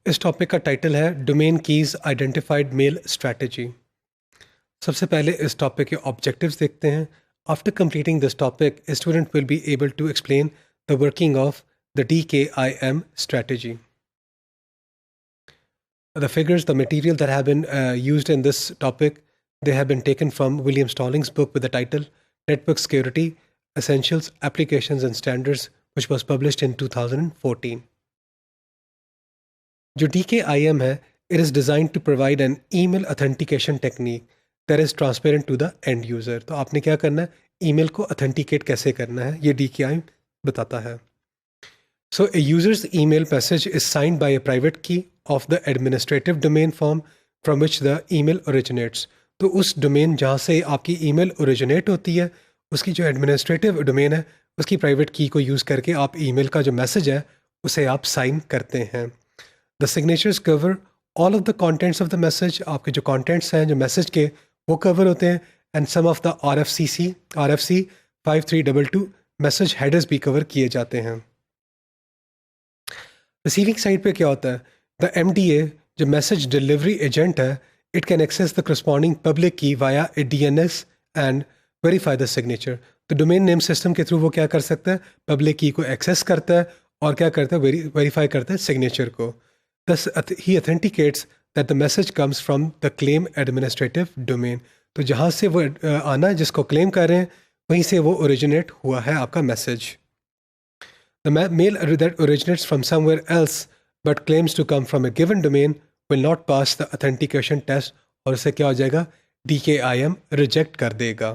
इस टॉपिक का टाइटल है domain keys identified mail strategy. सबसे पहले इस टॉपिक के ऑब्जेक्टिव्स देखते हैं। After completing this topic student will be able to explain the working of the DKIM strategy. The figures, the material that have been used in this topic, they have been taken from William Stallings' book with the title Network Security Essentials, Applications and Standards, which was published in 2014. जो DKIM है, it is designed to provide an email authentication technique that is transparent to the end user. तो आपने क्या करना है, email को authenticate कैसे करना है, ये DKIM बताता है. So a user's email message is signed by a private key of the administrative domain form from which the email originates. तो उस डोमेन जहाँ से आपकी ईमेल ओरिजिनेट होती है, उसकी जो एडमिनिस्ट्रेटिव डोमेन है, उसकी प्राइवेट की को यूज़ करके आप ईमेल का जो मैसेज है उसे आप साइन करते हैं. The signatures cover all of the contents of the message. आपके जो कंटेंट्स हैं जो मैसेज के वो कवर होते हैं. And some of the RFC 5322 message headers भी कवर किए जाते हैं. रिसीविंग साइड पे क्या होता है, द MDA जो मैसेज डिलीवरी एजेंट है, it can access the corresponding public key via a DNS and verify the signature. तो डोमेन नेम सिस्टम के थ्रू वो क्या कर सकता है, पब्लिक की को एक्सेस करता है और क्या करता है, वेरीफाई करता है सिग्नेचर को. Thus, he authenticates that the message comes from the claim administrative domain. तो जहाँ से वो आना है जिसको क्लेम कर रहे हैं वहीं से वो ओरिजिनेट हुआ है आपका message. The mail that originates from somewhere else but claims to come from a given domain will not pass the authentication test और उसे क्या हो जाएगा, DKIM रिजेक्ट कर देगा.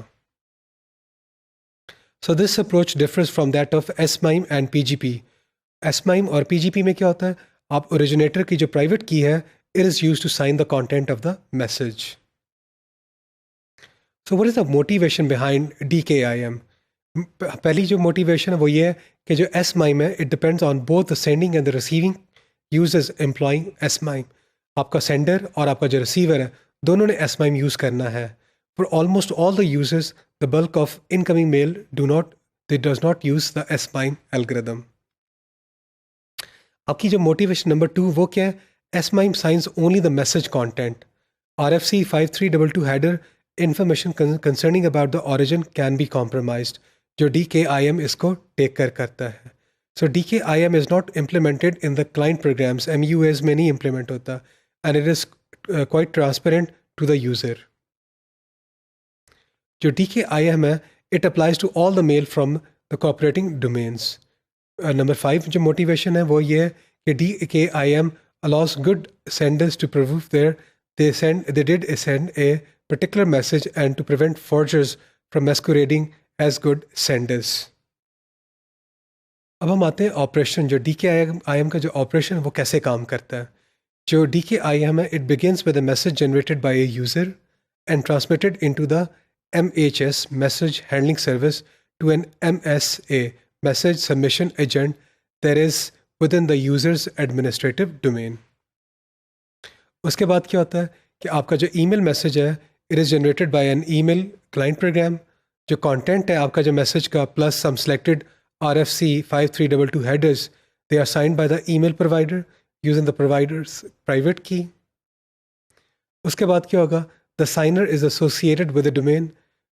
So this approach differs from that of SMIME and PGP. SMIME और PGP में क्या होता है, आप ओरिजिनेटर की जो प्राइवेट की है, it is use to sign the content of the message. So what is the motivation behind DKIM? पहली जो मोटिवेशन है वो ये है कि जो SMIME है, it depends on both the sending end the receiving users employing SMIME. आपका सेंडर और आपका जो रिसीवर है दोनों ने SMIME यूज़ करना है. For almost all the users the bulk of incoming mail does not use the SMIME algorithm. आपकी जो मोटिवेशन नंबर 2 वो क्या है, SMIME signs only the message content. RFC 5322 header information concerning about the origin can be compromised. जो DKIM इसको take कर करता है. So DKIM is not implemented in the client programs, MUAs में नहीं इम्प्लीमेंट होता, and it is quite transparent to the user. जो DKIM है, it applies to all the mail from the cooperating domains. Number 5 जो motivation है वो ये है कि DKIM allows good senders to prove they did send a particular message and to prevent forgers from masquerading as good senders. अब हम आते हैं ऑपरेशन. जो DKIM का जो ऑपरेशन वो कैसे काम करता है. जो DKIM है, it begins with a message generated by a user and transmitted into the MHS message handling service to an MSA message submission agent that is within the user's administrative domain. उसके बाद क्या होता है कि आपका जो email message है, it is generated by an email client program. जो कंटेंट है आपका जो मैसेज का plus some selected RFC 5322 headers, they are signed by the email provider using the provider's private key. उसके बाद क्या होगा, the signer is associated with a domain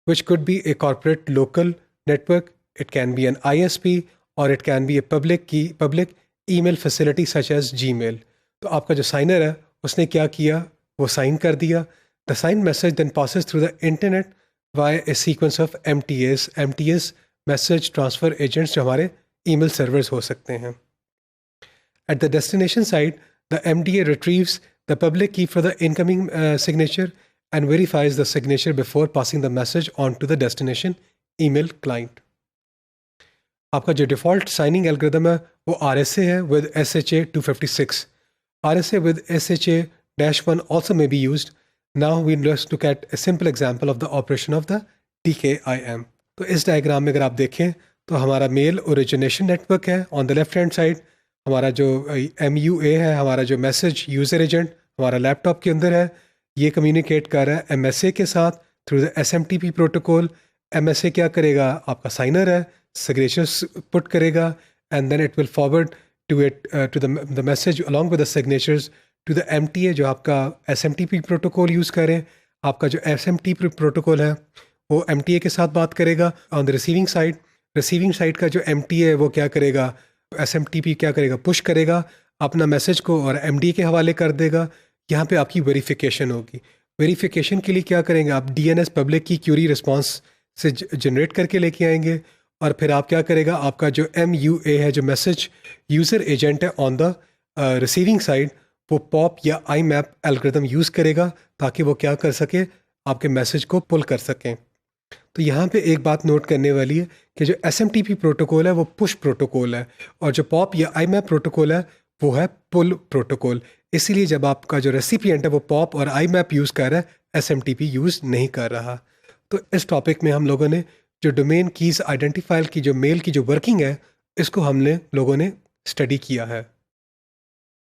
which could be a corporate local network. It can be an ISP or it can be a public email facility such as Gmail. तो आपका जो signer है उसने क्या किया, वो sign कर दिया. The signed message then passes through the internet via a sequence of MTS message transfer agents जो हमारे email servers हो सकते हैं. At the destination side, the MDA retrieves the public key for the incoming signature and verifies the signature before passing the message on to the destination email client. आपका जो default signing algorithm है वो RSA है with SHA 256. RSA with SHA-1 also may be used. Now we just look at a simple example of the operation of the DKIM. तो इस diagram में अगर आप देखें तो हमारा मेल ओरिजिनेशन नेटवर्क है. On the left hand side हमारा जो MUA है, हमारा जो मैसेज यूज़र एजेंट हमारा लैपटॉप के अंदर है, ये कम्युनिकेट कर रहा है MSA के साथ through the SMTP protocol. MSA क्या करेगा, आपका साइनर है, सिग्नेचर्स पुट करेगा and then it will forward to it to the message along with the signatures to the MTA जो आपका SMTP प्रोटोकॉल यूज़ करें. आपका जो SMTP प्रोटोकॉल है वो MTA के साथ बात करेगा. ऑन द रिसीविंग साइड का जो MTA है वो क्या करेगा, SMTP क्या करेगा, पुश करेगा अपना मैसेज को और MD के हवाले कर देगा. यहाँ पे आपकी वेरिफिकेशन होगी. वेरिफिकेशन के लिए क्या करेंगे आप, DNS पब्लिक की क्यूरी रिस्पॉन्स से जनरेट करके लेके आएंगे. और फिर आप क्या करेगा, आपका जो MUA है, जो मैसेज यूज़र एजेंट है ऑन द रिसीविंग साइड, वो पॉप या IMAP एल्गोरिथम यूज़ करेगा ताकि वो क्या कर सके, आपके मैसेज को पुल कर सकें. तो यहाँ पे एक बात नोट करने वाली है कि जो SMTP प्रोटोकॉल है वो पुश प्रोटोकॉल है और जो पॉप या IMAP प्रोटोकॉल है वो है पुल प्रोटोकॉल. इसीलिए जब आपका जो रेसिपिएंट है वो पॉप और IMAP यूज़ कर रहा है, SMTP यूज़ नहीं कर रहा. तो इस टॉपिक में हम लोगों ने जो डोमेन कीज़ आइडेंटिफायर की जो मेल की जो वर्किंग है, इसको हमने लोगों ने स्टडी किया है.